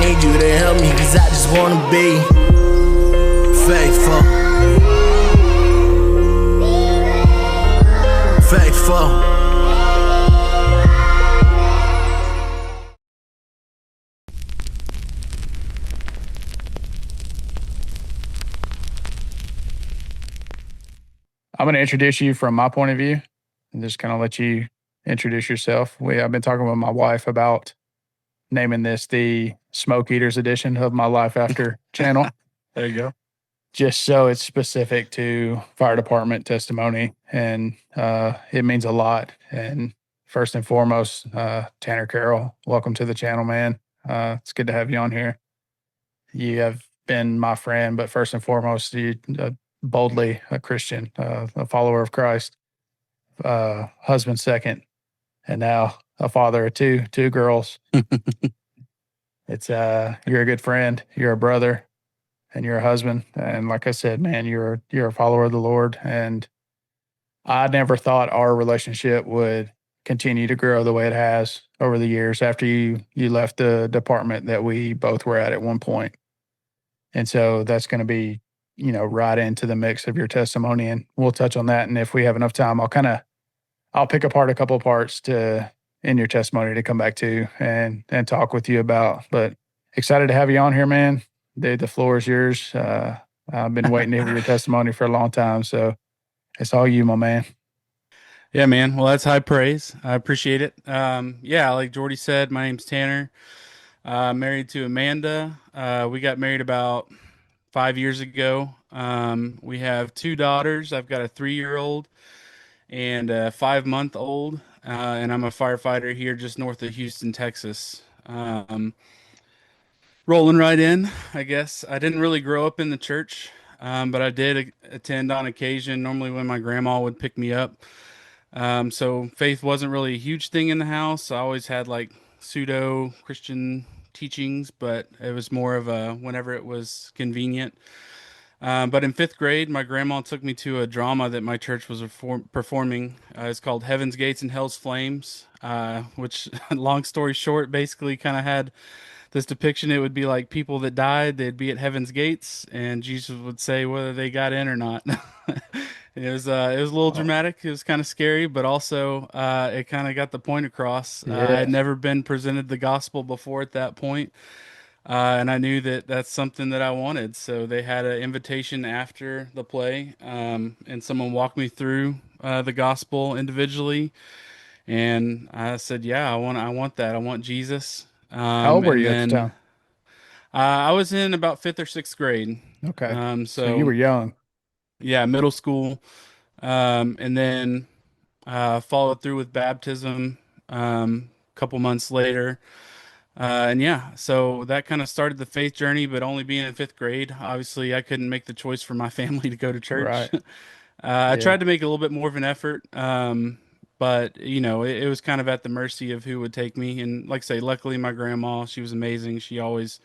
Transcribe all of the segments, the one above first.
need you to help me, cause I just wanna be faithful. Faithful. I'm going to introduce you from my point of view and just kind of let you introduce yourself. I've been talking with my wife about naming this the Smoke Eaters edition of my LifeAfter channel. There you go. Just so it's specific to fire department testimony, and it means a lot. And first and foremost, Tanner Carroll, welcome to the channel, man. It's good to have you on here. You have been my friend, but first and foremost, you boldly a Christian, a follower of Christ, husband second, and now a father of two girls. It's you're a good friend, you're a brother, and you're a husband. And like I said, man, you're a follower of the Lord. And I never thought our relationship would continue to grow the way it has over the years after you left the department that we both were at one point. And so that's going to be, right into the mix of your testimony, and we'll touch on that. And if we have enough time, I'll pick apart a couple of parts in your testimony to come back to and talk with you about. But excited to have you on here, man. The floor is yours. I've been waiting to hear your testimony for a long time, so it's all you, my man. Yeah, man. Well, that's high praise. I appreciate it. Yeah, like Jordy said, my name's Tanner. Married to Amanda. We got married about 5 years ago. We have two daughters. I've got a 3-year-old and a 5-month-old, and I'm a firefighter here just north of Houston, Texas. Rolling right in, I guess. I didn't really grow up in the church, but I did attend on occasion, normally when my grandma would pick me up. So faith wasn't really a huge thing in the house. I always had like pseudo Christian teachings, but it was more of a whenever it was convenient. But in 5th grade, my grandma took me to a drama that my church was performing. It's called Heaven's Gates and Hell's Flames, which, long story short, basically kind of had this depiction. It would be like people that died, they'd be at Heaven's Gates, and Jesus would say whether they got in or not. It was a little dramatic. It was kind of scary, but also it kind of got the point across. I had never been presented the gospel before at that point. And I knew that that's something that I wanted. So they had an invitation after the play, and someone walked me through the gospel individually. And I said, "Yeah, I want that. I want Jesus." How old were And you at the then time? I was in about 5th or 6th grade. Okay. So you So were young. yeah, middle school. And then followed through with baptism a couple months later. And yeah, so that kind of started the faith journey, but only being in 5th grade. Obviously, I couldn't make the choice for my family to go to church. Right. I Yeah. tried to make a little bit more of an effort, but it was kind of at the mercy of who would take me. And like I say, luckily my grandma, she was amazing. She always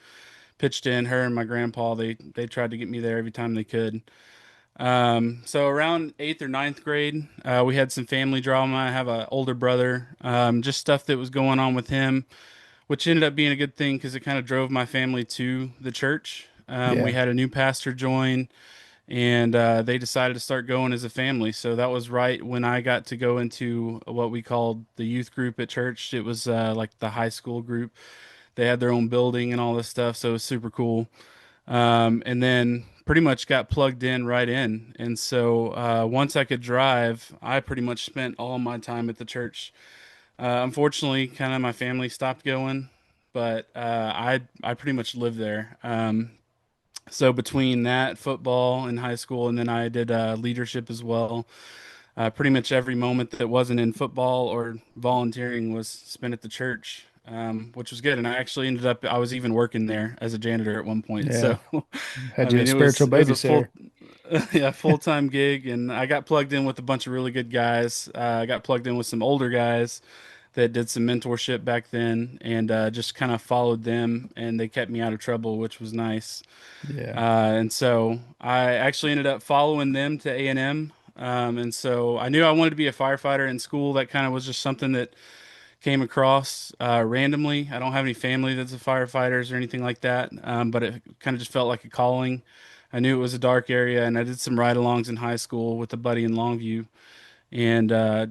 pitched in. Her and my grandpa, they tried to get me there every time they could. So around 8th or 9th grade, we had some family drama. I have an older brother, just stuff that was going on with him, which ended up being a good thing because it kind of drove my family to the church. We Yeah. had a new pastor join, and they decided to start going as a family. So that was right when I got to go into what we called the youth group at church. It was like the high school group. They had their own building and all this stuff, so it was super cool. And then pretty much got plugged in right in. And so once I could drive, I pretty much spent all my time at the church. Unfortunately, kind of my family stopped going, but I pretty much lived there. So between that football in high school, and then I did leadership as well. Pretty much every moment that wasn't in football or volunteering was spent at the church, which was good. And I actually ended up, I was even working there as a janitor at one point. Yeah. So, I Had you a mean, spiritual it was a babysitter. yeah, full-time gig. And I got plugged in with a bunch of really good guys. I got plugged in with some older guys that did some mentorship back then, and just kind of followed them, and they kept me out of trouble, which was nice. Yeah. And so I actually ended up following them to A&M. And so I knew I wanted to be a firefighter in school. That kind of was just something that came across randomly. I don't have any family that's a firefighters or anything like that, but it kind of just felt like a calling. I knew it was a dark area, and I did some ride-alongs in high school with a buddy in Longview, and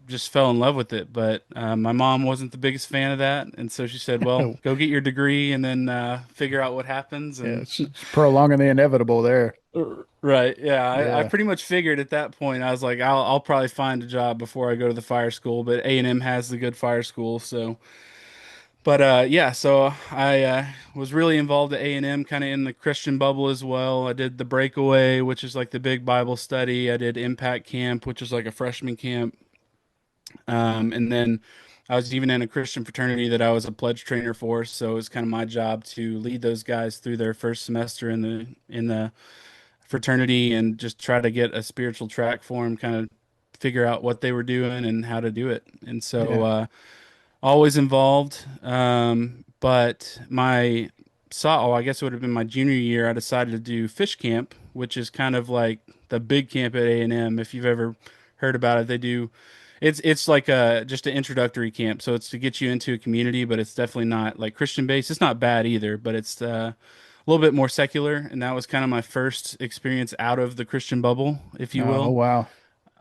just fell in love with it. But my mom wasn't the biggest fan of that, and so she said, "Well, Oh, go get your degree and then figure out what happens." yeah, And it's prolonging the inevitable there. right, yeah, I Yeah. pretty much figured at that point. I was like, I'll probably find a job before I go to the fire school, but A&M has the good fire school, so. But yeah, so I was really involved at A&M, kind of in the Christian bubble as well. I did the Breakaway, which is like the big Bible study. I did Impact Camp, which is like a freshman camp. And then I was even in a Christian fraternity that I was a pledge trainer for. So it was kind of my job to lead those guys through their first semester in the fraternity and just try to get a spiritual track for them, kind of figure out what they were doing and how to do it. And so Yeah. always involved. But I guess it would have been my junior year, I decided to do fish camp, which is kind of like the big camp at A&M. If you've ever heard about it, it's like just an introductory camp. So it's to get you into a community, but it's definitely not like Christian based. It's not bad either, but it's a little bit more secular. And that was kind of my first experience out of the Christian bubble, if you Oh, will. wow.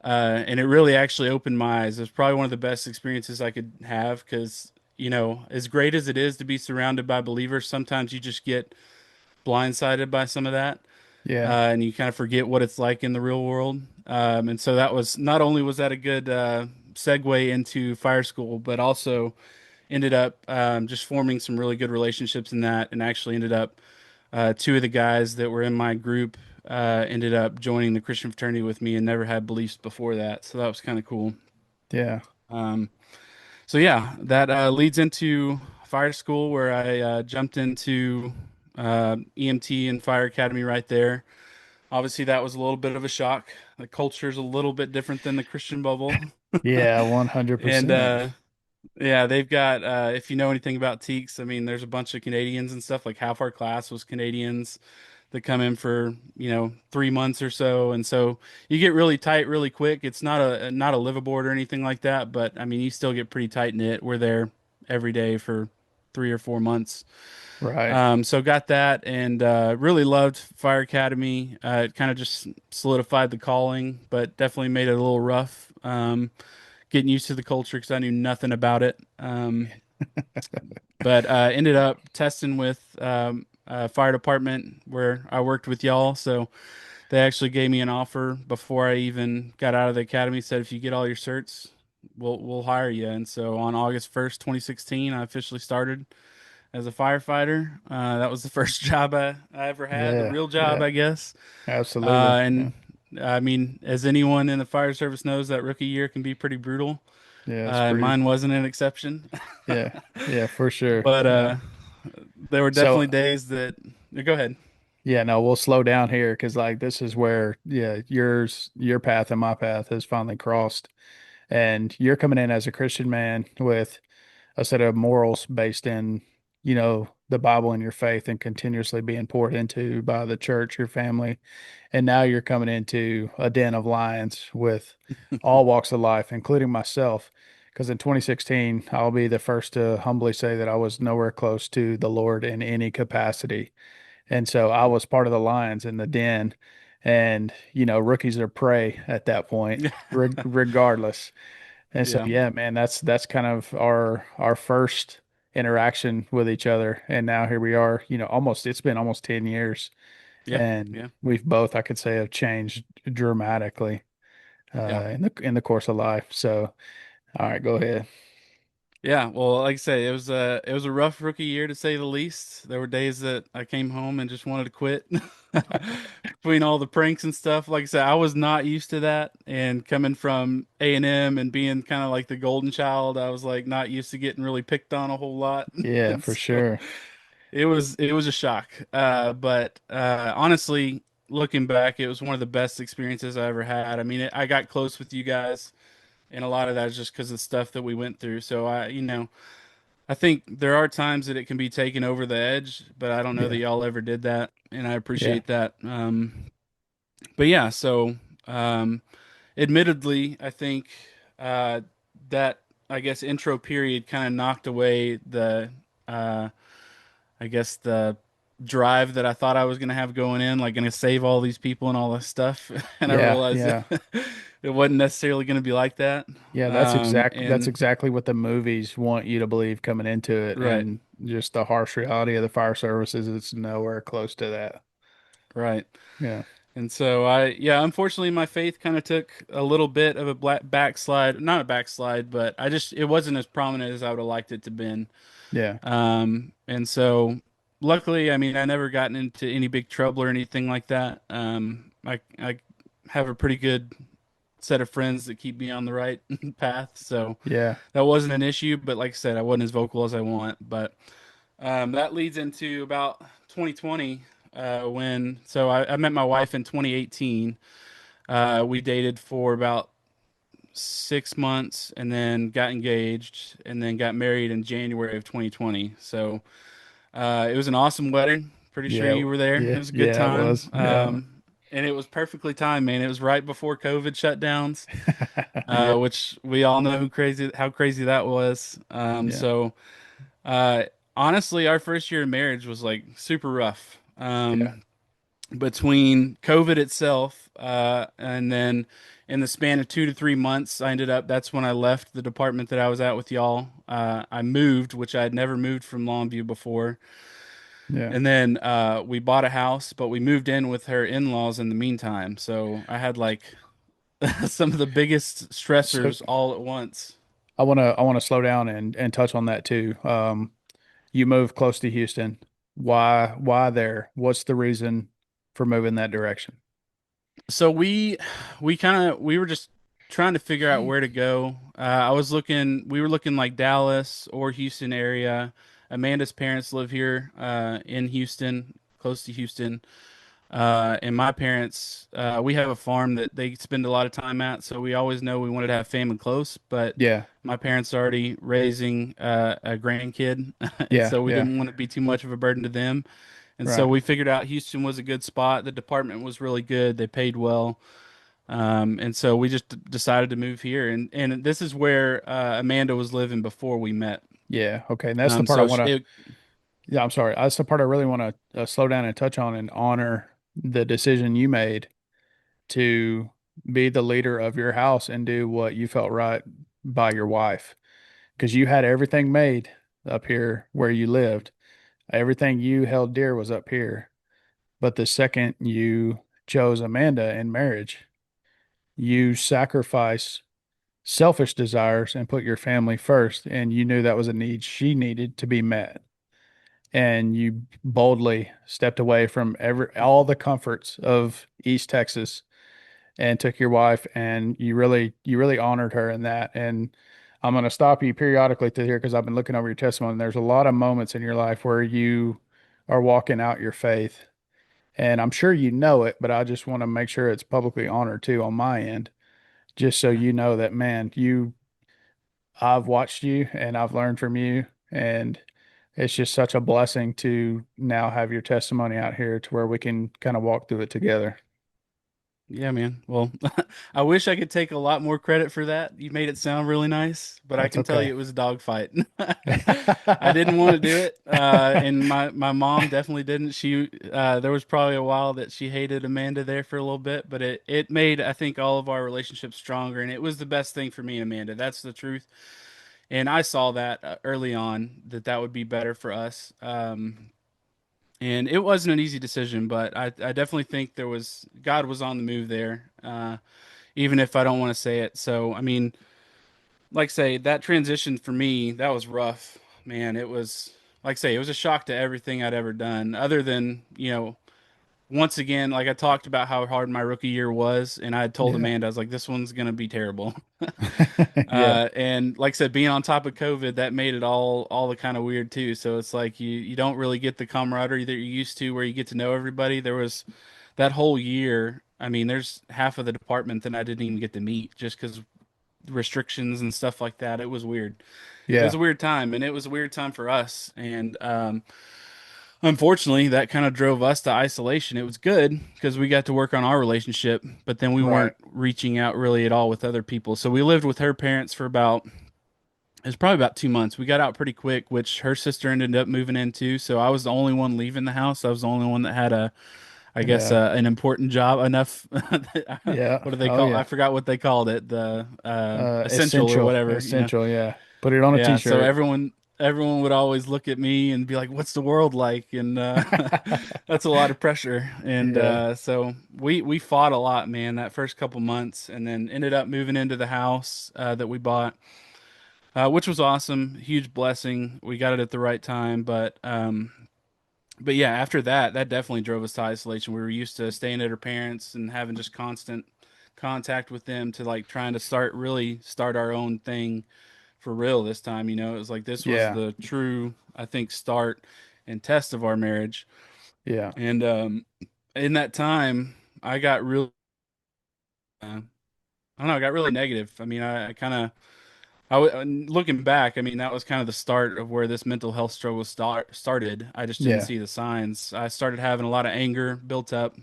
And it really actually opened my eyes. It was probably one of the best experiences I could have because, as great as it is to be surrounded by believers, sometimes you just get blindsided by some of that, Yeah. and you kind of forget what it's like in the real world. And so that was not only was that a good segue into fire school, but also ended up just forming some really good relationships in that, and actually ended up two of the guys that were in my group ended up joining the Christian fraternity with me and never had beliefs before that. So that was kind of cool. Yeah. Um, so yeah, that leads into fire school where I jumped into EMT and fire academy right there. Obviously, that was a little bit of a shock. The culture is a little bit different than the Christian bubble. Yeah, And 100%. yeah, they've got if you know anything about Teaks, I mean, there's a bunch of Canadians and stuff. Like half our class was Canadians that come in for 3 months or so, and so you get really tight really quick. It's not a liveaboard or anything like that, but I mean, you still get pretty tight knit. We're there every day for 3 or 4 months. Right. So got that and really loved Fire Academy. It kind of just solidified the calling, but definitely made it a little rough. Getting used to the culture because I knew nothing about it. But ended up testing with fire department where I worked with y'all. So they actually gave me an offer before I even got out of the academy. Said if you get all your certs, we'll hire you. And so on August 1st, 2016, I officially started as a firefighter. That was the first job I ever had, the Yeah. real job, Yeah. I guess. Absolutely. And Yeah. I mean, as anyone in the fire service knows, that rookie year can be pretty brutal. Yeah. It's And pretty. mine wasn't an exception. Yeah. Yeah, for sure. But Yeah. there were So, definitely days that. Go ahead. yeah, no, we'll slow down here because, like, this is where, yeah, your path and my path has finally crossed. And you're coming in as a Christian man with a set of morals based in, the Bible and your faith and continuously being poured into by the church, your family. And now you're coming into a den of lions with all walks of life, including myself. Because in 2016, I'll be the first to humbly say that I was nowhere close to the Lord in any capacity. And so I was part of the lions in the den. And, rookies are prey at that point, regardless. And so, Yeah. yeah, man, that's kind of our first interaction with each other. And now here we are, it's been almost 10 years Yeah. and Yeah. we've both, I could say, have changed dramatically Yeah. in the course of life. So, all right, go ahead. Yeah, well, like I say, it was a rough rookie year to say the least. There were days that I came home and just wanted to quit between all the pranks and stuff. Like I said, I was not used to that, and coming from A&M and being kind of like the golden child, I was like not used to getting really picked on a whole lot, Yeah, and for so sure. it was a shock. But honestly, looking back, it was one of the best experiences I ever had. I mean, I got close with you guys. And a lot of that is just because of the stuff that we went through. So I think there are times that it can be taken over the edge, but I don't know that Yeah. y'all ever did that, and I Yeah. appreciate that. But yeah, so um, admittedly, I think that I guess, intro period kind of knocked away uh, I guess the drive that I thought I was gonna have going in, like gonna save all these people and all this stuff. And I Yeah, realized yeah. that it wasn't necessarily gonna be like that. Yeah, that's And exactly what the movies want you to believe coming into it, right, and just the harsh reality of the fire services, it's nowhere close to that. right. Yeah. And so yeah, unfortunately, my faith kind of took a little bit of a black backslide, not a backslide, but it wasn't as prominent as I would have liked it to been. Yeah. And so luckily, I mean, I never gotten into any big trouble or anything like that. I have a pretty good set of friends that keep me on the right path, so Yeah. that wasn't an issue. But like I said, I wasn't as vocal as I want. But that leads into about 2020, I met my wife in 2018. We dated for about 6 months and then got engaged and then got married in January of 2020. So it was an awesome wedding. Pretty sure Yeah. you were there. It Yeah. was a good Yeah, it time. was. Yeah. And it was perfectly timed, man. It was right before COVID shutdowns, Yeah. which we all know how crazy that was. Yeah. Uh, Honestly, our first year of marriage was like super rough. Yeah. Between COVID itself, and then in the span of 2 to 3 months, that's when I left the department that I was at with y'all. I moved, which I had never moved from Longview before. Yeah. And then we bought a house, but we moved in with her in-laws in the meantime. So I had like some of the biggest So stressors all at once. I want to slow down and touch on that too. You moved close to Houston. Why there? What's the reason for moving that direction? So we were just trying to figure out where to go. We were looking like Dallas or Houston area. Amanda's parents live here in Houston, close to Houston. And my parents, we have a farm that they spend a lot of time at, so we always know we wanted to have family close. But Yeah. my parents are already raising a grandkid, and Yeah. so we Yeah. didn't want to be too much of a burden to them. And so Right. we figured out Houston was a good spot. The department was really good. They paid well. And so we just decided to move here. And this is where Amanda was living before we met. Yeah. Okay. And that's the Um, part I so want sh- to, it, yeah, I'm sorry. That's the part I really want to slow down and touch on and honor the decision you made to be the leader of your house and do what you felt right by your wife. Because you had everything made up here where you lived. Everything you held dear was up here. But the second you chose Amanda in marriage, you sacrificed selfish desires and put your family first. And you knew that was a need she needed to be met. And you boldly stepped away from all the comforts of East Texas and took your wife, and you really honored her in that. And I'm going to stop you periodically to here because I've been looking over your testimony. There's a lot of moments in your life where you are walking out your faith, and I'm sure you know it, but I just want to make sure it's publicly honored too on my end, just so you know that, man, I've watched you and I've learned from you, and it's just such a blessing to now have your testimony out here to where we can kind of walk through it together. yeah, man. Well, I wish I could take a lot more credit for that. You made it sound really nice, but I That's can tell you okay. it was a dogfight. I didn't want to do it, and my mom definitely didn't. There was probably a while that she hated Amanda there for a little bit, but it made, I think, all of our relationships stronger, and it was the best thing for me and Amanda. That's the truth. And I saw that early on that would be better for us. And it wasn't an easy decision, but I definitely think God was on the move there, even if I don't want to say it. So, I mean, like I say, that transition for me, that was rough, man. It was, like I say, it was a shock to everything I'd ever done, other than, once again, like I talked about how hard my rookie year was, and I had told Yeah. Amanda, I was like, this one's gonna be terrible. Yeah. And like I said, being on top of COVID, that made it all the kind of weird too. So it's like you don't really get the camaraderie that you're used to, where you get to know everybody. There was that whole year. I mean, there's half of the department that I didn't even get to meet just because restrictions and stuff like that. It was weird. It was Yeah. a weird time, and it was a weird time for us. And unfortunately, that kind of drove us to isolation. It was good because we got to work on our relationship, but then we Right. weren't reaching out really at all with other people. So we lived with her parents for about It was probably about 2 months. We got out pretty quick, which her sister ended up moving in too. So I was the only one leaving the house. I was the only one that had I guess, Yeah. an important job enough. Yeah. What do they Oh call? I yeah. forgot what they called it. The essential or Essential. whatever. Essential. Yeah. Put it on a Yeah. So t-shirt. everyone would always look at me and be like, "What's the world like?" And that's a lot of pressure. And Yeah. so we fought a lot, man, that first couple months, and then ended up moving into the house that we bought, which was awesome, huge blessing. We got it at the right time, but yeah, after that, that definitely drove us to isolation. We were used to staying at our parents and having just constant contact with them to like trying to start our own thing for real this time. It was like this was Yeah. the true, I think, start and test of our marriage. Yeah. And in that time, I got real, I don't know, I got really negative. I mean, I kind of, looking back, I mean, that was kind of the start of where this mental health struggle started. I just didn't Yeah. see the signs. I started having a lot of anger built up,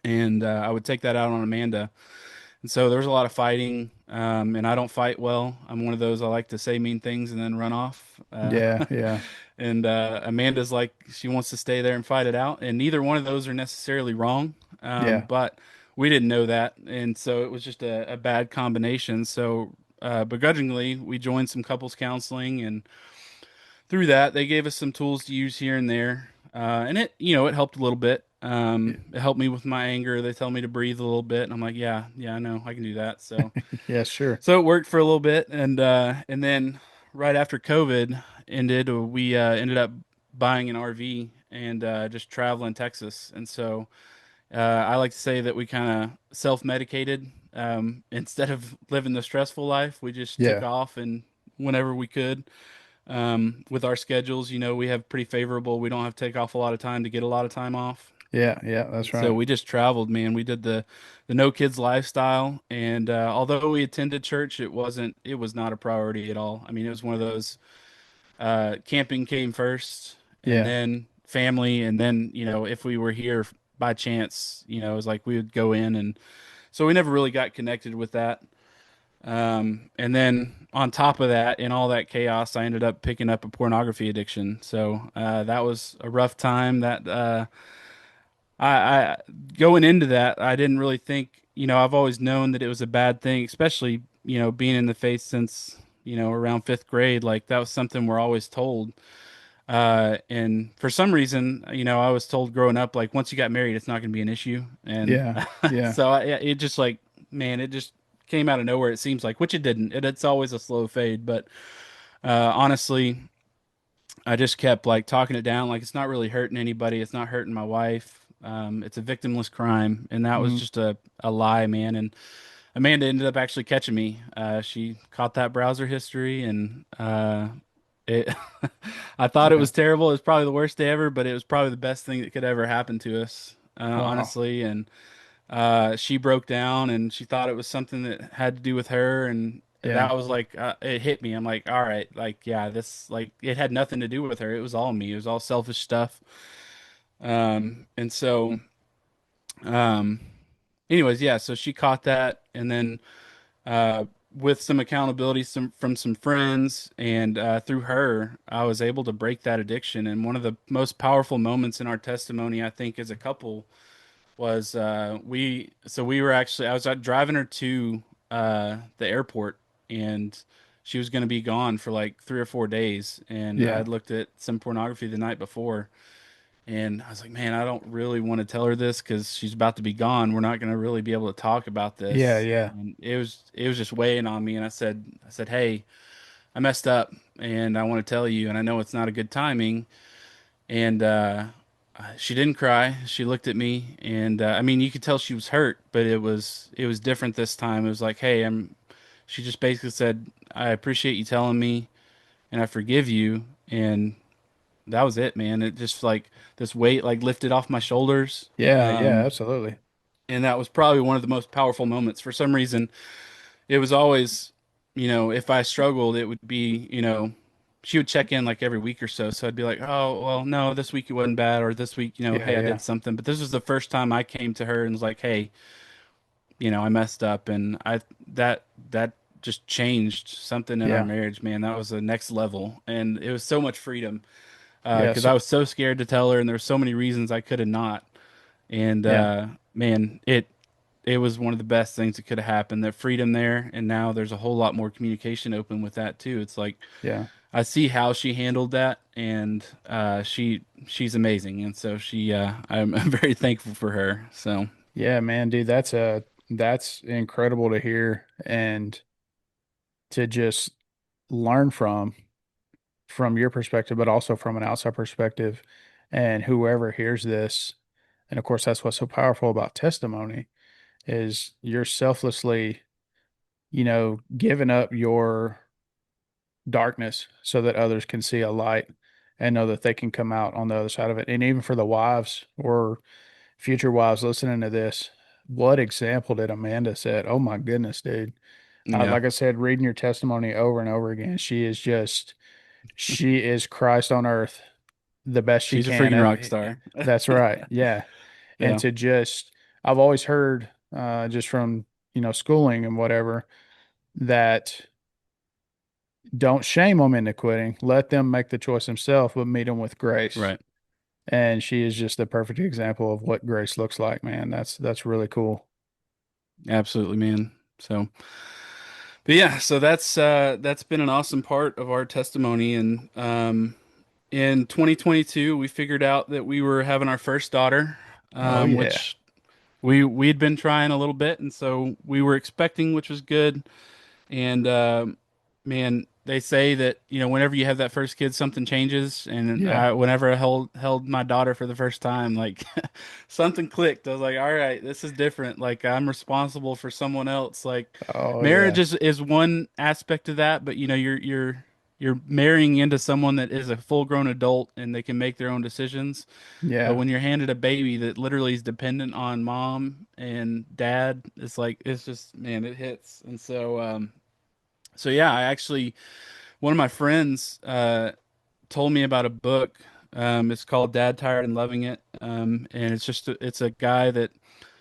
and I would take that out on Amanda. And so there was a lot of fighting, and I don't fight well. I'm one of those, I like to say mean things and then run off. Yeah. Yeah. And Amanda's like she wants to stay there and fight it out, and neither one of those are necessarily wrong. Yeah. But we didn't know that, and so it was just a bad combination. So begrudgingly, we joined some couples counseling, and through that, they gave us some tools to use here and there, and it helped a little bit. Yeah. It helped me with my anger. They tell me to breathe a little bit, and I'm like, yeah, yeah, I know, I can do that. So, Yeah. Sure. so it worked for a little bit, and then right after COVID ended, we ended up buying an RV and just traveling Texas. And so I like to say that we kind of self-medicated. Instead of living the stressful life, we just took Yeah. off and whenever we could. With our schedules, we have pretty favorable. We don't have to take off a lot of time to get a lot of time off. Yeah. Yeah. That's So right. we just traveled, man. We did the no kids lifestyle, and although we attended church, it was not a priority at all. I mean, it was one of those camping came first, and Yeah. then family, and then if we were here by chance, it was like we would go in, and so we never really got connected with that. And then on top of that, in all that chaos, I ended up picking up a pornography addiction. So that was a rough time. That I going into that, I didn't really think. I've always known that it was a bad thing, especially being in the faith since around fifth grade. Like that was something we're always told. And for some reason, I was told growing up, like once you got married, it's not going to be an issue. And Yeah. Yeah. so it just like, man, it just came out of nowhere. It seems like, which it didn't. It's always a slow fade, but honestly, I just kept like talking it down, like it's not really hurting anybody. It's not hurting my wife. It's a victimless crime, and that was Mhm. just a lie, man. And Amanda ended up actually catching me. She caught that browser history, and it. I thought it Yeah. was terrible. It was probably the worst day ever, but it was probably the best thing that could ever happen to us, Wow. honestly. And she broke down, and she thought it was something that had to do with her, and Yeah. that was like it hit me. I'm like, all right, like yeah, this like it had nothing to do with her. It was all me. It was all selfish stuff. And so, um, anyways, yeah. So she caught that, and then uh, with some accountability from some friends and through her, I was able to break that addiction. And one of the most powerful moments in our testimony, I think, as a couple was we were actually I was driving her to the airport, and she was going to be gone for like 3 or 4 days, and I Yeah. had looked at some pornography the night before, and I was like, man, I don't really want to tell her this because she's about to be gone. We're not going to really be able to talk about Yeah. this. Yeah. And it was just weighing on me. And I said, hey, I messed up and I want to tell you. And I know it's not a good timing. And she didn't cry. She looked at me, and I mean, you could tell she was hurt, but it was different this time. It was like, hey, I'm. She just basically said, I appreciate you telling me, and I forgive you. And that was it, man. It just like this weight like lifted off my shoulders. Yeah. Yeah. Absolutely. And that was probably one of the most powerful moments. For some reason, it was always, if I struggled, it would be, she would check in like every week or so. So I'd be like, oh, well, no, this week it wasn't bad, or this week, Yeah. hey, I Yeah. did something. But this was the first time I came to her and was like, hey, I messed up, and that just changed something in our Yeah. marriage, man. That was the next level. And it was so much freedom. Because Yes. I was so scared to tell her, and there were so many reasons I could have not. And Yeah. man, it was one of the best things that could have happened. That freedom there, and now there's a whole lot more communication open with that too. It's like Yeah. I see how she handled that, and she's amazing, and so I'm very thankful for her. So Yeah, man, dude, that's incredible to hear and to just learn from your perspective, but also from an outside perspective. And whoever hears this, and of course, that's what's so powerful about testimony is you're selflessly, giving up your darkness so that others can see a light and know that they can come out on the other side of it. And even for the wives or future wives listening to this, what example did Amanda set? Oh my goodness, dude. yeah, Like I said, reading your testimony over and over again, she is Christ on earth the best she she's a can. freaking rock star. That's right. Yeah. And Yeah, to just, I've always heard, just from, schooling and whatever, that don't shame them into quitting. Let them make the choice themselves, but meet them with grace. right. And she is just the perfect example of what grace looks like, man. That's really cool. Absolutely, man. So, but yeah, so that's been an awesome part of our testimony. And in 2022, we figured out that we were having our first daughter, Oh yeah. which we'd been trying a little bit, and so we were expecting, which was good. And man, they say that whenever you have that first kid, something changes. And Yeah. whenever I held my daughter for the first time, like something clicked. I was like, all right, this is different. Like I'm responsible for someone else. Like Oh marriage yeah. is one aspect of that, but you're marrying into someone that is a full-grown adult and they can make their own decisions. But Yeah. when you're handed a baby that literally is dependent on mom and dad, it's just, man, it hits. And so yeah, I actually one of my friends told me about a book. It's called Dad Tired and Loving It. And it's a guy that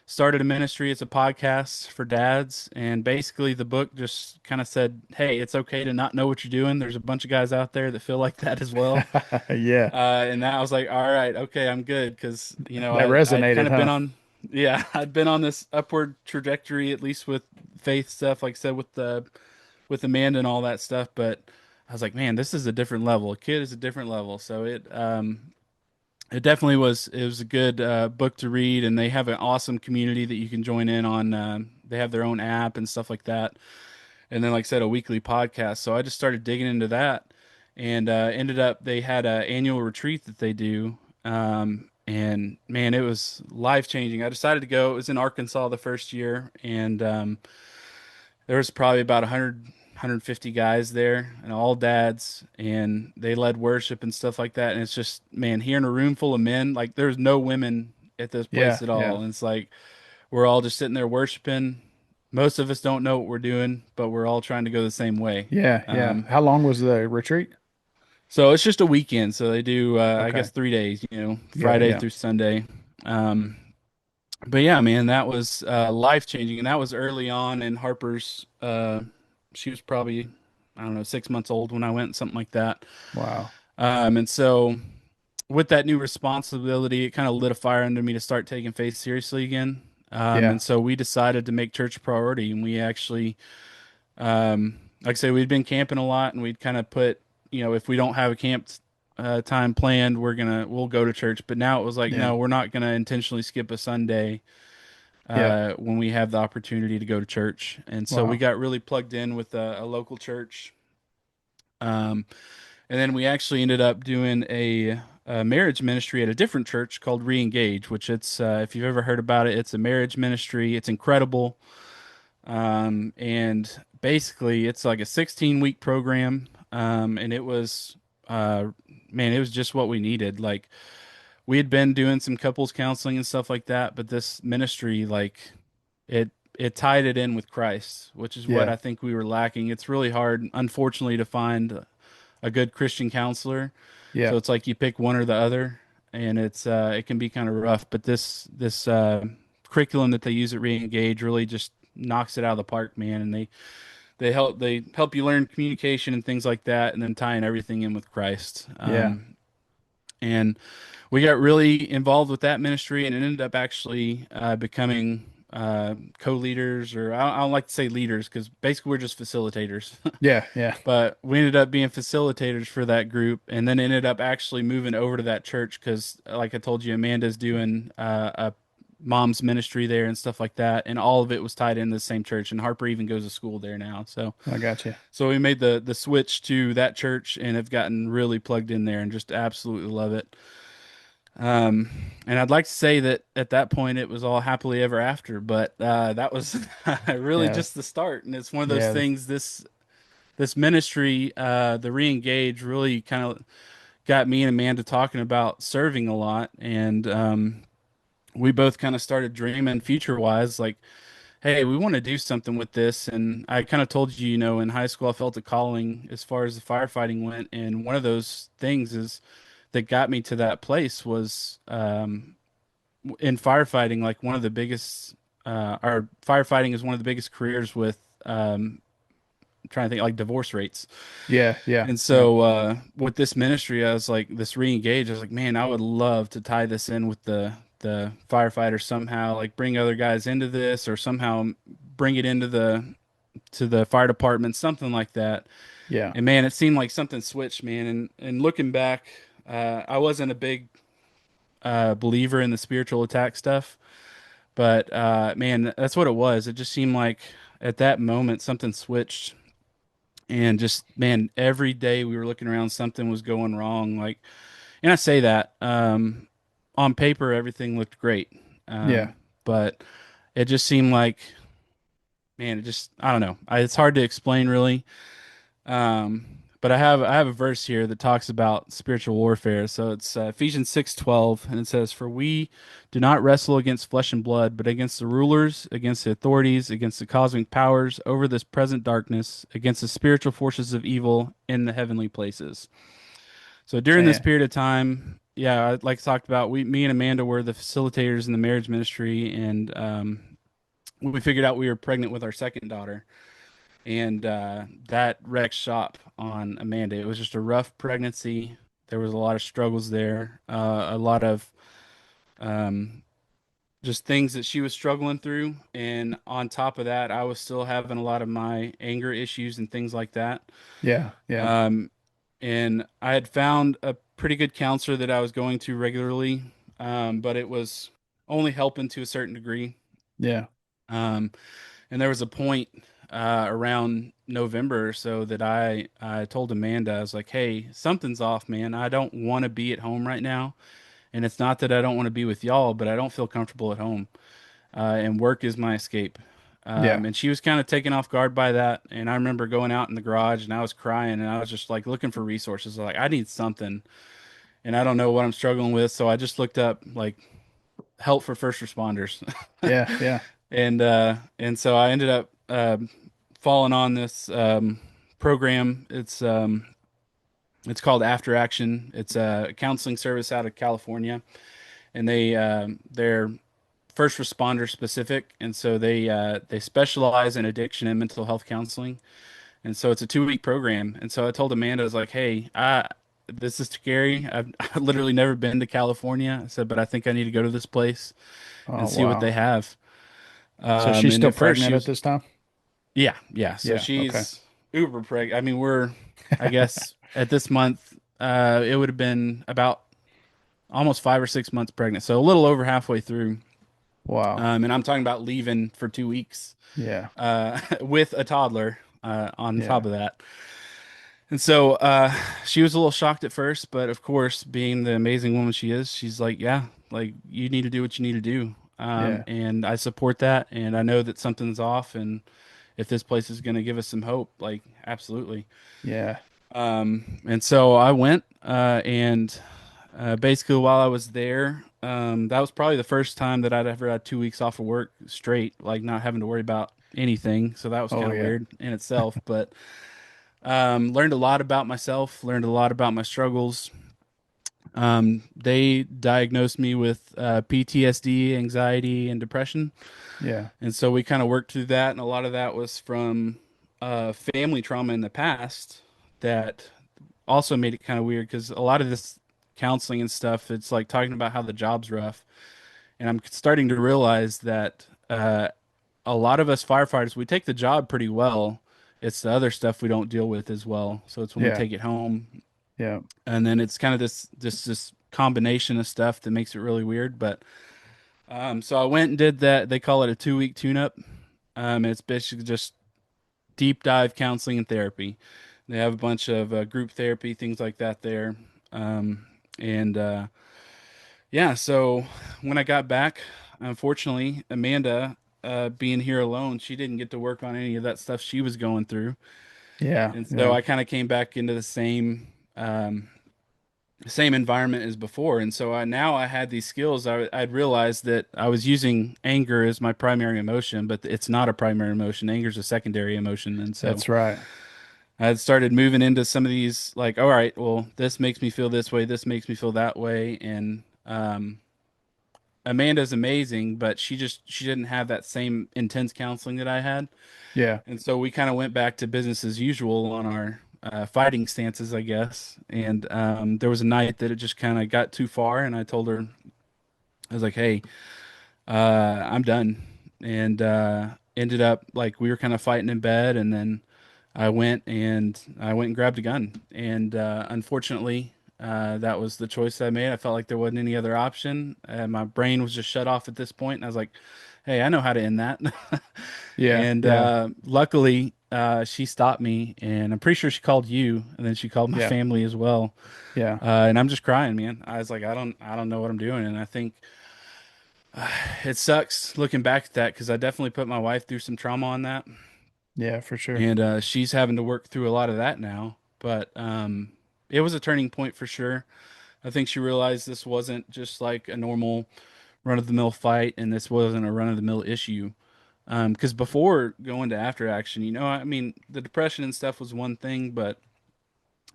started a ministry. It's a podcast for dads, and basically the book just kind of said, "Hey, it's okay to not know what you're doing. There's a bunch of guys out there that feel like that as well." Yeah. And I was like, "All right, okay, I'm good," because That I'd kind resonated, of been huh? on, yeah, I'd been on this upward trajectory, at least with faith stuff, like I said, with Amanda and all that stuff. But I was like, man, this is a different level. A kid is a different level. So it definitely was. It was a good book to read, and they have an awesome community that you can join in on. They have their own app and stuff like that, and then, like I said, a weekly podcast. So I just started digging into that, and ended up they had an annual retreat that they do. And man, it was life changing. I decided to go. It was in Arkansas the first year, and there was probably about 150 guys there, and all dads, and they led worship and stuff like that. And it's just, man, hearing a room full of men, like there's no women at this place Yeah. at Yeah. all. And it's like we're all just sitting there worshiping. Most of us don't know what we're doing, but we're all trying to go the same way. Yeah. Yeah. Um, How long was the retreat? so it's just a weekend. So they do, I Okay. guess, 3 days, Yeah. Friday Yeah. through Sunday. Um, but yeah, man, that was life changing, and that was early on in Harper's. She was probably, I don't know, 6 months old when I went, something like that. Wow. And so with that new responsibility, it kind of lit a fire under me to start taking faith seriously again. Yeah. And so we decided to make church a priority, and we actually, like I say, we'd been camping a lot, and we'd kind of put, if we don't have a camp time planned, we'll go to church. But now it was like, Yeah. no, we're not gonna intentionally skip a Sunday Yeah. when we have the opportunity to go to church. And so we Wow. got really plugged in with a local church. Um, and then we actually ended up doing a marriage ministry at a different church called Reengage, which if you've ever heard about it, it's a marriage ministry. It's incredible. And basically, it's like a 16-week program. And it was, uh, man, it was just what we needed. Like, we had been doing some couples counseling and stuff like that, but this ministry, like, it it tied it in with Christ, which is what Yeah. I think we were lacking. It's really hard, unfortunately, to find a good Christian counselor. Yeah. So it's like you pick one or the other, and it can be kind of rough. But this curriculum that they use at Reengage really just knocks it out of the park, man. And they help you learn communication and things like that, and then tying everything in with Christ. Yeah. And we got really involved with that ministry, and it ended up actually becoming co-leaders, or I don't like to say leaders because basically we're just facilitators. Yeah. Yeah. But we ended up being facilitators for that group, and then ended up actually moving over to that church because, like I told you, Amanda's doing a mom's ministry there and stuff like that, and all of it was tied in the same church. And Harper even goes to school there now, so I got you. we made the switch to that church and have gotten really plugged in there and just absolutely love it. Um, and I'd like to say that at that point it was all happily ever after, but that was really Yeah. just the start. And it's one of those Yeah. things. This ministry, the re-engage, really kind of got me and Amanda talking about serving a lot, and we both kind of started dreaming future wise, like, hey, we want to do something with this. And I kind of told you, in high school, I felt a calling as far as the firefighting went. And one of those things is that got me to that place was in firefighting, like one of the biggest, our firefighting is one of the biggest careers with, I'm trying to think, like divorce rates. Yeah. Yeah. And Yeah. so with this ministry, I was like, this re-engage, I was like, man, I would love to tie this in with the firefighters somehow, like bring other guys into this, or somehow bring it into the fire department, something like that. Yeah. And man, it seemed like something switched, man. And looking back, I wasn't a big believer in the spiritual attack stuff, but man, that's what it was. It just seemed like at that moment something switched, and just man, every day we were looking around, something was going wrong. Like, and I say that on paper everything looked great, Yeah. but it just seemed like, man, it just, I don't know. It's hard to explain really. Um, but I have a verse here that talks about spiritual warfare. So it's Ephesians 6:12, and it says, "For we do not wrestle against flesh and blood, but against the rulers, against the authorities, against the cosmic powers over this present darkness, against the spiritual forces of evil in the heavenly places." So during this Man. period of time, yeah, like I talked about, me and Amanda were the facilitators in the marriage ministry, and we figured out we were pregnant with our second daughter, and that wrecked shop on Amanda. It was just a rough pregnancy. There was a lot of struggles there, a lot of um, just things that she was struggling through, and on top of that, I was still having a lot of my anger issues and things like that. Yeah. Yeah. Um, and I had found a pretty good counselor that I was going to regularly, but it was only helping to a certain degree. Yeah. Um, and there was a point around November or so that I told Amanda, I was like, "Hey, something's off, man. I don't want to be at home right now, and it's not that I don't want to be with y'all, but I don't feel comfortable at home, and work is my escape." Yeah. And she was kind of taken off guard by that. And I remember going out in the garage and I was crying and I was just like looking for resources. Like, I need something, and I don't know what I'm struggling with. So I just looked up like help for first responders. Yeah. Yeah. And so I ended up falling on this program. It's called After Action. It's a counseling service out of California, and they're first responder specific, and so they specialize in addiction and mental health counseling. And so it's a 2-week program. And so I told Amanda, I was like, "Hey, this is scary. I've literally never been to California." I said, "But I think I need to go to this place and Oh, see what they wow. have." So she's And still at first she pregnant at was, this time? yeah, yeah. So Yeah. Okay. she's uber pregnant. I mean, I guess at this month, it would have been about almost 5 or 6 months pregnant. So a little over halfway through. Wow. And I'm talking about leaving for 2 weeks, Yeah. with a toddler, on top Yeah. of that. And so, she was a little shocked at first, but of course, being the amazing woman she is, she's like, yeah, like you need to do what you need to do. Yeah. And I support that. And I know that something's off. And if this place is going to give us some hope, like absolutely. Yeah. And so I went, and basically while I was there, that was probably the first time that I'd ever had 2 weeks off of work straight, like not having to worry about anything. So that was Oh, kind of yeah. weird in itself, but learned a lot about myself, learned a lot about my struggles. They diagnosed me with PTSD, anxiety, and depression. Yeah. And so we kind of worked through that. And a lot of that was from family trauma in the past that also made it kind of weird because a lot of this counseling and stuff, it's like talking about how the job's rough. And I'm starting to realize that a lot of us firefighters, we take the job pretty well. It's the other stuff we don't deal with as well. So it's when we Yeah. take it home, Yeah. and then it's kind of this combination of stuff that makes it really weird. But so I went and did that. They call it a 2 week tune-up. It's basically just deep dive counseling and therapy. They have a bunch of group therapy, things like that there. And Yeah, so when I got back, unfortunately, Amanda, being here alone, she didn't get to work on any of that stuff she was going through. Yeah. And so Yeah. I kind of came back into the same environment as before. And so now I had these skills. I'd realized that I was using anger as my primary emotion, but it's not a primary emotion. Anger is a secondary emotion. And so That's right. I had started moving into some of these, like, all right, well, this makes me feel this way, this makes me feel that way. And Amanda's amazing, but she didn't have that same intense counseling that I had. Yeah. And so we kind of went back to business as usual on our fighting stances, I guess. And there was a night that it just kind of got too far, and I told her, I was like, "Hey, I'm done." And ended up like we were kind of fighting in bed, and then I went and grabbed a gun, and unfortunately, that was the choice I made. I felt like there wasn't any other option, and my brain was just shut off at this point. And I was like, "Hey, I know how to end that." Yeah. And Yeah. luckily, she stopped me, and I'm pretty sure she called you, and then she called my Yeah. family as well. Yeah. And I'm just crying, man. I was like, I don't know what I'm doing, and I think it sucks looking back at that because I definitely put my wife through some trauma on that. Yeah, for sure. And she's having to work through a lot of that now. But it was a turning point for sure. I think she realized this wasn't just like a normal run-of-the-mill fight, and this wasn't a run-of-the-mill issue. Because before going to after action, I mean, the depression and stuff was one thing, but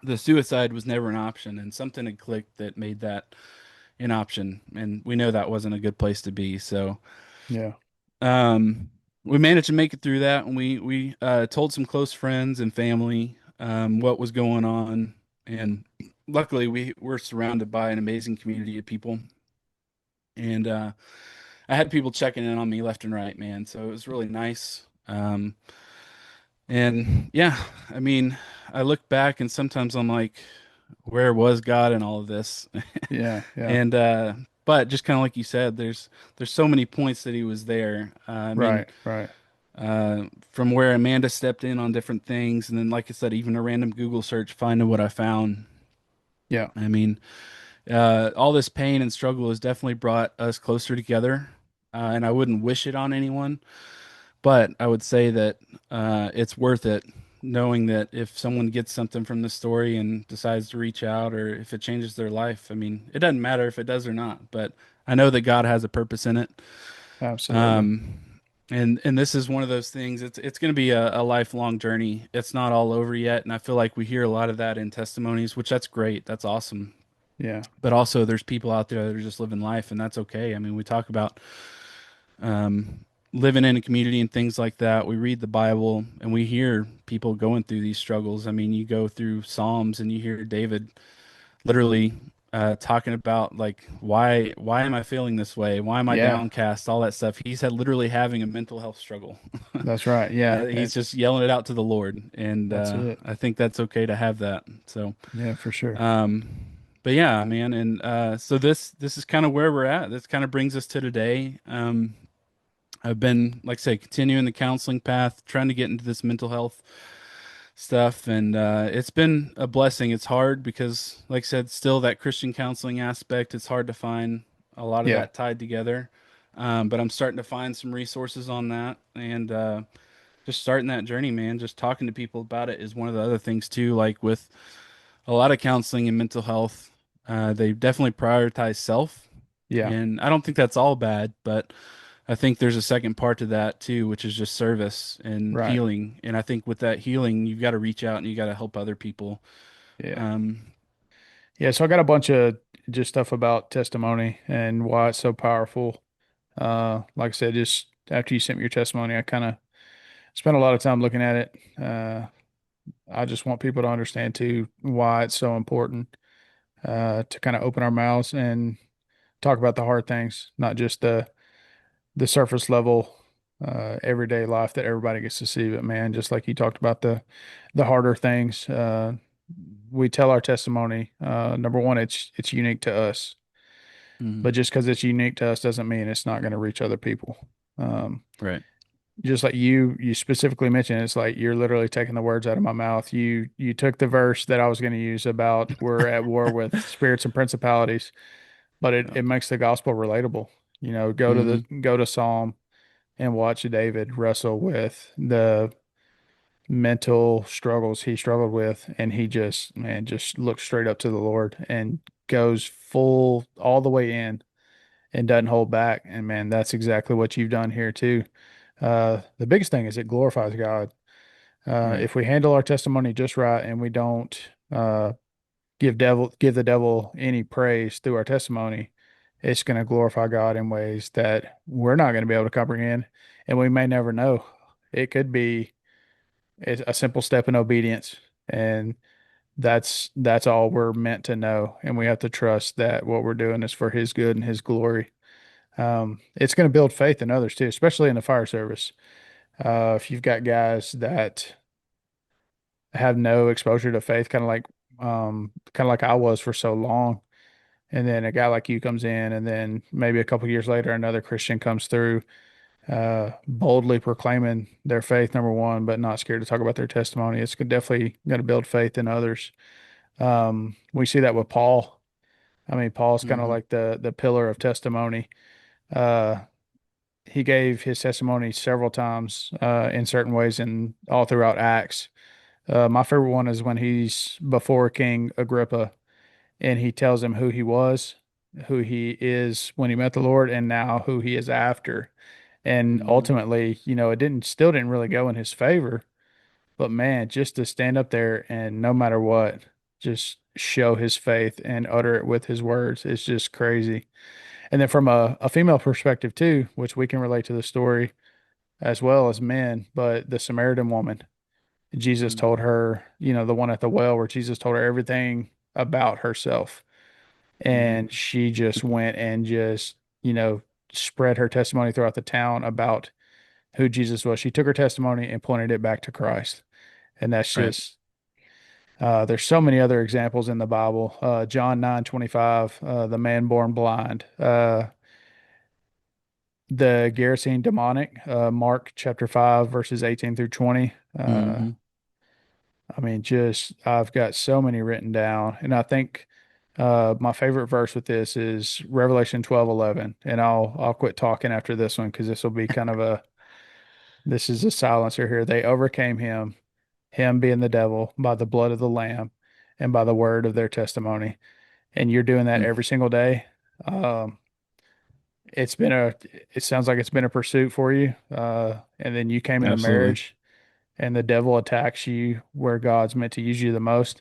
the suicide was never an option, and something had clicked that made that an option, and we know that wasn't a good place to be. So Yeah. Um, we managed to make it through that, and we told some close friends and family what was going on, and luckily we were surrounded by an amazing community of people, and I had people checking in on me left and right, man. So it was really nice. And yeah, I mean, I look back and sometimes I'm like, where was God in all of this? Yeah. Yeah. And but just kind of like you said, there's so many points that he was there. I mean, Right. Right. from where Amanda stepped in on different things, and then like I said, even a random Google search, finding what I found. Yeah. I mean, all this pain and struggle has definitely brought us closer together, and I wouldn't wish it on anyone, but I would say that it's worth it, knowing that if someone gets something from the story and decides to reach out, or if it changes their life, I mean, it doesn't matter if it does or not, but I know that God has a purpose in it. Absolutely. Um, and this is one of those things. It's going to be a lifelong journey. It's not all over yet, and I feel like we hear a lot of that in testimonies, which that's great. That's awesome. Yeah. But also, there's people out there that are just living life, and that's okay. I mean, we talk about um, living in a community and things like that. We read the Bible, and we hear people going through these struggles. I mean, you go through Psalms, and you hear David literally talking about like why am I feeling this way? Why am I Yeah. downcast? All that stuff. He's had literally having a mental health struggle. That's right. Yeah. He's just yelling it out to the Lord, and That's it. I think that's okay to have that. So, Yeah, for sure. um, but yeah, man, and so this is kind of where we're at. This kind of brings us to today. I've been, like I say, continuing the counseling path, trying to get into this mental health stuff, and it's been a blessing. It's hard because, like I said, still that Christian counseling aspect, it's hard to find a lot of Yeah. that tied together. But I'm starting to find some resources on that, and just starting that journey, man. Just talking to people about it is one of the other things too. Like with a lot of counseling and mental health, they definitely prioritize self, Yeah. and I don't think that's all bad, but I think there's a second part to that too, which is just service and Right. healing. And I think with that healing, you've got to reach out and you got to help other people. Yeah. Um, Yeah. So I got a bunch of just stuff about testimony and why it's so powerful. Like I said, just after you sent me your testimony, I kind of spent a lot of time looking at it. I just want people to understand too why it's so important to kind of open our mouths and talk about the hard things, not just the surface level everyday life that everybody gets to see. But man, just like you talked about the harder things, we tell our testimony. Number one, it's unique to us, Hmm. but just because it's unique to us doesn't mean it's not going to reach other people. Um, Right. just like you specifically mentioned, it's like you're literally taking the words out of my mouth. You took the verse that I was going to use about we're at war with spirits and principalities, but it makes the gospel relatable. You know, Hmm. go to Psalm and watch David wrestle with the mental struggles he struggled with, and he just man just looks straight up to the Lord and goes full all the way in and doesn't hold back. And man, that's exactly what you've done here too. The biggest thing is it glorifies God. Right. If we handle our testimony just right and we don't give the devil any praise through our testimony, it's going to glorify God in ways that we're not going to be able to comprehend, and we may never know. It could be a simple step in obedience, and that's all we're meant to know, and we have to trust that what we're doing is for His good and His glory. It's going to build faith in others too, especially in the fire service. If you've got guys that have no exposure to faith, kind of like I was for so long, and then a guy like you comes in, and then maybe a couple years later, another Christian comes through, boldly proclaiming their faith, number one, but not scared to talk about their testimony. It's definitely going to build faith in others. We see that with Paul. I mean, Paul's kind of Hmm. like the pillar of testimony. Uh, he gave his testimony several times in certain ways and all throughout Acts. My favorite one is when he's before King Agrippa and he tells him who he was, who he is when he met the Lord, and now who he is after. And Hmm. ultimately, you know, it didn't really go in his favor. But man, just to stand up there and no matter what, just show his faith and utter it with his words, it's just crazy. And then from a female perspective too, which we can relate to the story as well as men, but the Samaritan woman, Jesus Hmm. told her, you know, the one at the well where Jesus told her everything about herself. Hmm. And she just went and just, you know, spread her testimony throughout the town about who Jesus was. She took her testimony and pointed it back to Christ. And that's Right. just, there's so many other examples in the Bible. John 9:25, the man born blind. The Gerasene demonic, Mark chapter 5, verses 18 through 20. Hmm. I mean, just I've got so many written down. And I think my favorite verse with this is Revelation 12:11. And I'll quit talking after this one because this will be kind of this is a silencer here. They overcame him being the devil, by the blood of the Lamb and by the word of their testimony. And you're doing that every single day. Um, it's been it sounds like it's been a pursuit for you. And then you came into Absolutely. marriage and the devil attacks you where God's meant to use you the most.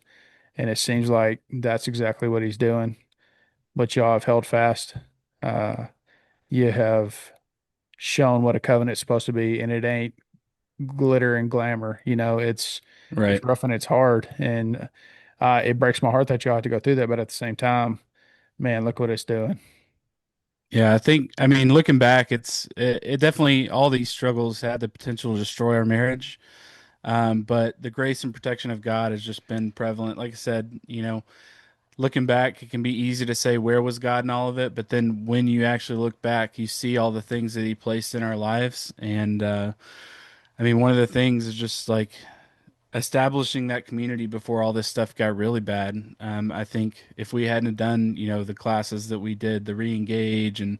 And it seems like that's exactly what he's doing. But y'all have held fast. Uh, you have shown what a covenant's supposed to be, and it ain't glitter and glamour. You know, it's Right. rough and it's hard, and it breaks my heart that y'all have to go through that. But at the same time, man, look what it's doing. Yeah, I mean, looking back, it definitely all these struggles had the potential to destroy our marriage. But the grace and protection of God has just been prevalent. Like I said, looking back, it can be easy to say where was God in all of it, but then when you actually look back, you see all the things that He placed in our lives. And I mean, one of the things is just like establishing that community before all this stuff got really bad. I think if we hadn't done, the classes that we did, the re-engage and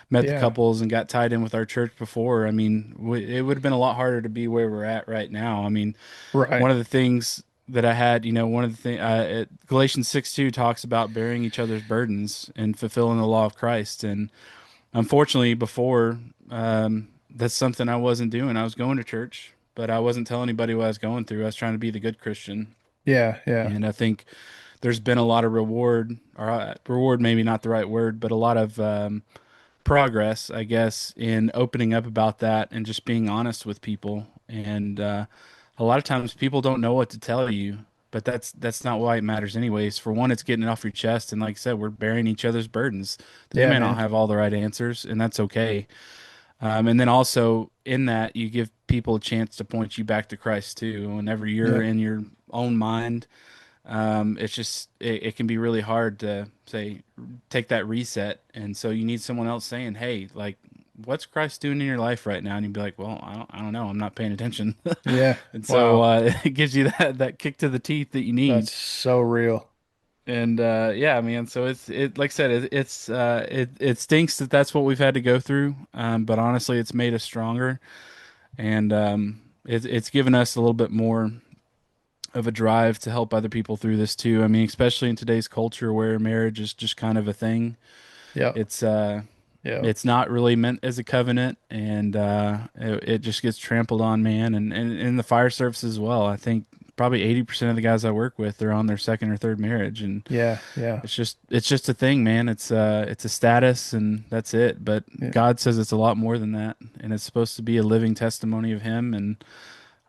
met the Yeah, couples and got tied in with our church before, I mean, it would have been a lot harder to be where we're at right now. I mean, right. one of the things that I had, one of the things, Galatians 6:2 talks about bearing each other's burdens and fulfilling the law of Christ. And unfortunately, before, that's something I wasn't doing. I was going to church, but I wasn't telling anybody what I was going through. I was trying to be the good Christian. Yeah, yeah, And I think there's been a lot of reward, maybe not the right word, but a lot of progress, I guess, in opening up about that and just being honest with people. And a lot of times people don't know what to tell you, but that's not why it matters anyways. For one, it's getting it off your chest, and like I said, we're bearing each other's burdens. They Yeah, may not man. have all the right answers, and that's okay. And then also in that, you give people a chance to point you back to Christ too. Whenever you're Yeah. in your own mind, it's just it can be really hard to say take that reset, and so you need someone else saying, "Hey, like, what's Christ doing in your life right now?" And you'd be like, "Well, I don't know. I'm not paying attention." Yeah. And so Wow. it gives you that kick to the teeth that you That's need. so real. And yeah, man. So it like I said, it stinks that that's what we've had to go through. But honestly, it's made us stronger, and it's given us a little bit more of a drive to help other people through this too. I mean, especially in today's culture where marriage is just kind of a thing. Yep. It's Yep. it's not really meant as a covenant, and it just gets trampled on, man. And in the fire service as well. I think probably 80% of the guys I work with are on their second or third marriage, and Yeah. Yeah. it's just a thing, man. It's a status, and that's it. But Yeah. God says it's a lot more than that, and it's supposed to be a living testimony of Him. And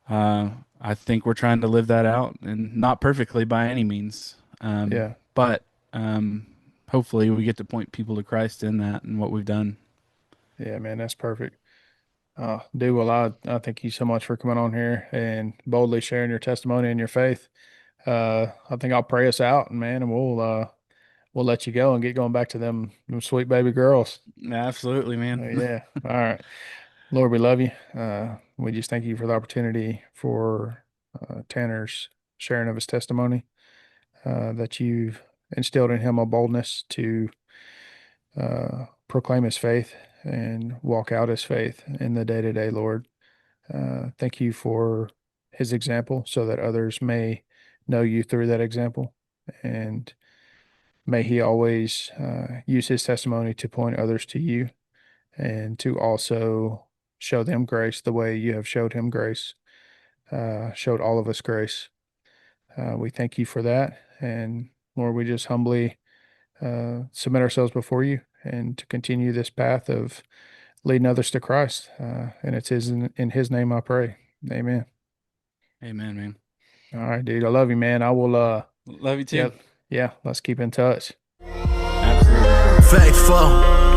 uh, I think we're trying to live that out, and not perfectly by any means. Yeah. But hopefully, we get to point people to Christ in that and what we've done. Yeah, man. That's perfect. Dude, well, I thank you so much for coming on here and boldly sharing your testimony and your faith. I think I'll pray us out, man, and we'll let you go and get going back to them sweet baby girls. Absolutely, man. Yeah. All right. Lord, we love you. We just thank you for the opportunity for Tanner's sharing of his testimony, that you've instilled in him a boldness to proclaim his faith and walk out his faith in the day to day, Lord. Thank you for his example so that others may know you through that example. And may he always use his testimony to point others to you and to also show them grace the way you have showed him grace, showed all of us grace. We thank you for that. And Lord, we just humbly submit ourselves before you and to continue this path of leading others to Christ. And it's in his name I pray. Amen. Amen, man. All right, dude. I love you, man. I will, Love you yeah, too. yeah, let's keep in touch. Absolutely. Faithful.